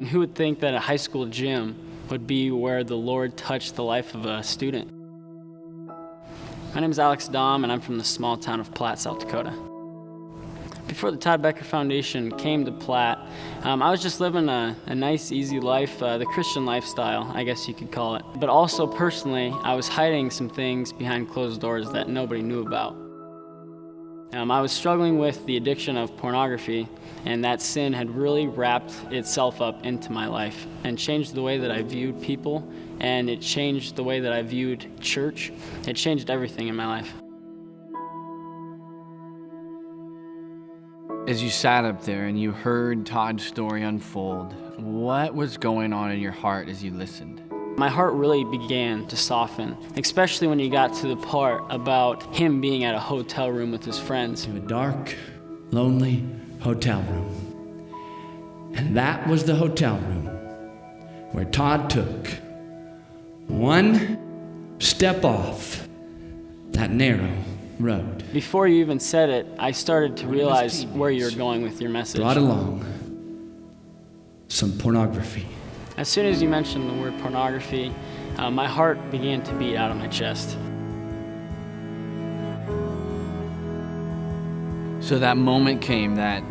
Who would think that a high school gym would be where the Lord touched the life of a student? My name is Alex Dom, and I'm from the small town of Platt, South Dakota. Before the Todd Becker Foundation came to Platt, I was just living a nice, easy life, the Christian lifestyle, I guess you could call it. But also personally, I was hiding some things behind closed doors that nobody knew about. I was struggling with the addiction of pornography, and that sin had really wrapped itself up into my life and changed the way that I viewed people, and it changed the way that I viewed church. It changed everything in my life. As you sat up there and you heard Todd's story unfold, what was going on in your heart as you listened? My heart really began to soften, especially when you got to the part about him being at a hotel room with his friends. To a dark, lonely hotel room. And that was the hotel room where Todd took one step off that narrow road. Before you even said it, I started to realize where you were going with your message. Brought along some pornography. As soon as you mentioned the word pornography, my heart began to beat out of my chest. So that moment came, that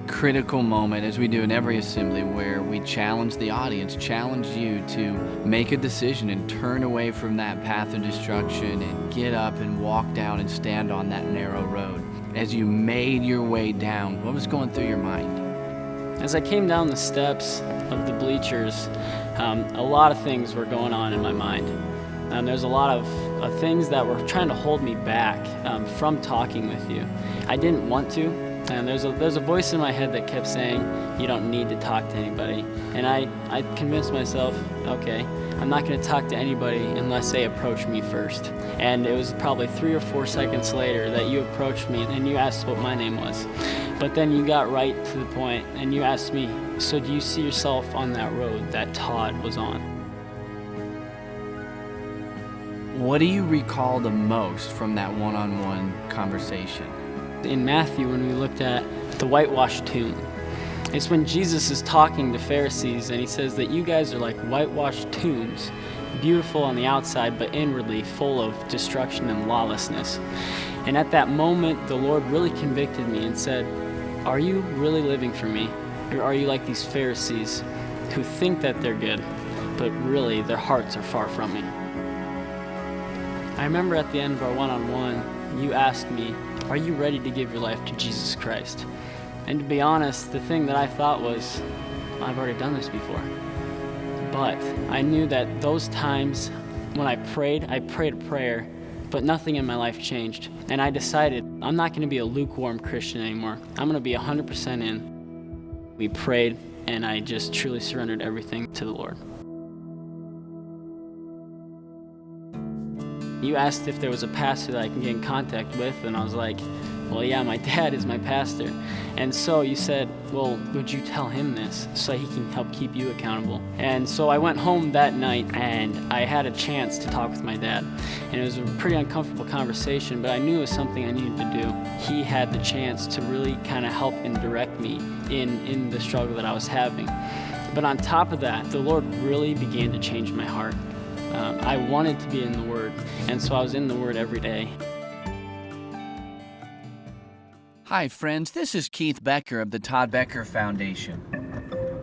critical moment, as we do in every assembly, where we challenge the audience, challenge you to make a decision and turn away from that path of destruction and get up and walk down and stand on that narrow road. As you made your way down, what was going through your mind? As I came down the steps of the bleachers, a lot of things were going on in my mind. There's a lot of things that were trying to hold me back from talking with you. I didn't want to, and there's a voice in my head that kept saying, you don't need to talk to anybody. And I convinced myself, okay, I'm not going to talk to anybody unless they approach me first. And it was probably 3 or 4 seconds later that you approached me and you asked what my name was. But then you got right to the point and you asked me, so do you see yourself on that road that Todd was on? What do you recall the most from that one-on-one conversation? In Matthew, when we looked at the whitewashed tomb, it's when Jesus is talking to Pharisees and he says that you guys are like whitewashed tombs, beautiful on the outside, but inwardly full of destruction and lawlessness. And at that moment, the Lord really convicted me and said, are you really living for me? Or are you like these Pharisees who think that they're good, but really their hearts are far from me? I remember at the end of our one-on-one, you asked me, are you ready to give your life to Jesus Christ? And to be honest, the thing that I thought was, I've already done this before. But I knew that those times when I prayed a prayer, but nothing in my life changed. And I decided, I'm not going to be a lukewarm Christian anymore. I'm going to be 100% in. We prayed, and I just truly surrendered everything to the Lord. You asked if there was a pastor that I can get in contact with, and I was like, well, yeah, my dad is my pastor. And so you said, well, would you tell him this so he can help keep you accountable? And so I went home that night and I had a chance to talk with my dad. And it was a pretty uncomfortable conversation, but I knew it was something I needed to do. He had the chance to really kind of help and direct me in the struggle that I was having. But on top of that, the Lord really began to change my heart. I wanted to be in the Word, and so I was in the Word every day. Hi, friends. This is Keith Becker of the Todd Becker Foundation.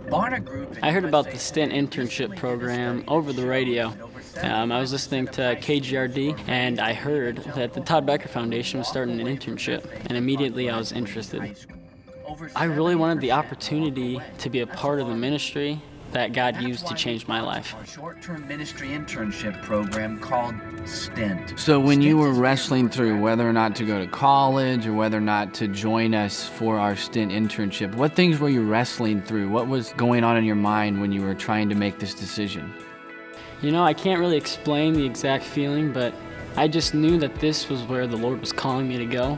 Barna Group. I heard about the STINT internship program over the radio. I was listening to KGRD, and I heard that the Todd Becker Foundation was starting an internship, and immediately I was interested. I really wanted the opportunity to be a part of the ministry that God used to change my life. A short-term ministry internship program called STINT. So when you were wrestling through whether or not to go to college or whether or not to join us for our STINT internship, what things were you wrestling through? What was going on in your mind when you were trying to make this decision? You know, I can't really explain the exact feeling, but I just knew that this was where the Lord was calling me to go.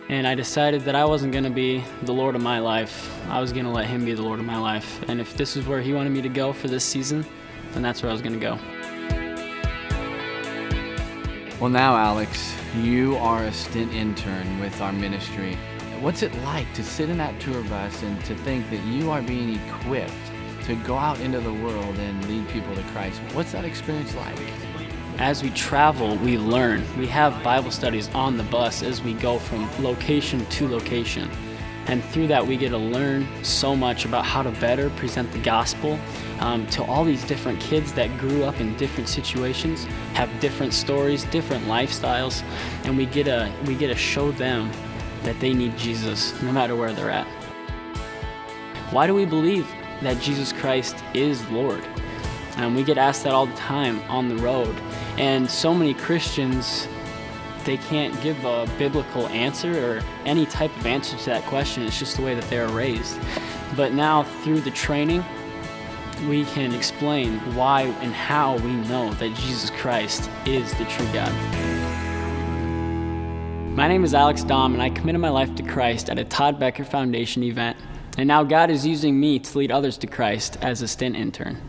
And I decided that I wasn't going to be the Lord of my life. I was going to let Him be the Lord of my life. And if this is where He wanted me to go for this season, then that's where I was going to go. Well, now, Alex, you are a STINT intern with our ministry. What's it like to sit in that tour bus and to think that you are being equipped to go out into the world and lead people to Christ. What's that experience like? As we travel, we learn. We have Bible studies on the bus as we go from location to location. And through that, we get to learn so much about how to better present the gospel to all these different kids that grew up in different situations, have different stories, different lifestyles, and we get to show them that they need Jesus no matter where they're at. Why do we believe that Jesus Christ is Lord? We get asked that all the time on the road, and so many Christians, they can't give a biblical answer or any type of answer to that question. It's just the way that they are raised. But now through the training, we can explain why and how we know that Jesus Christ is the true God. My name is Alex Dahm, and I committed my life to Christ at a Todd Becker Foundation event. And now God is using me to lead others to Christ as a STINT intern.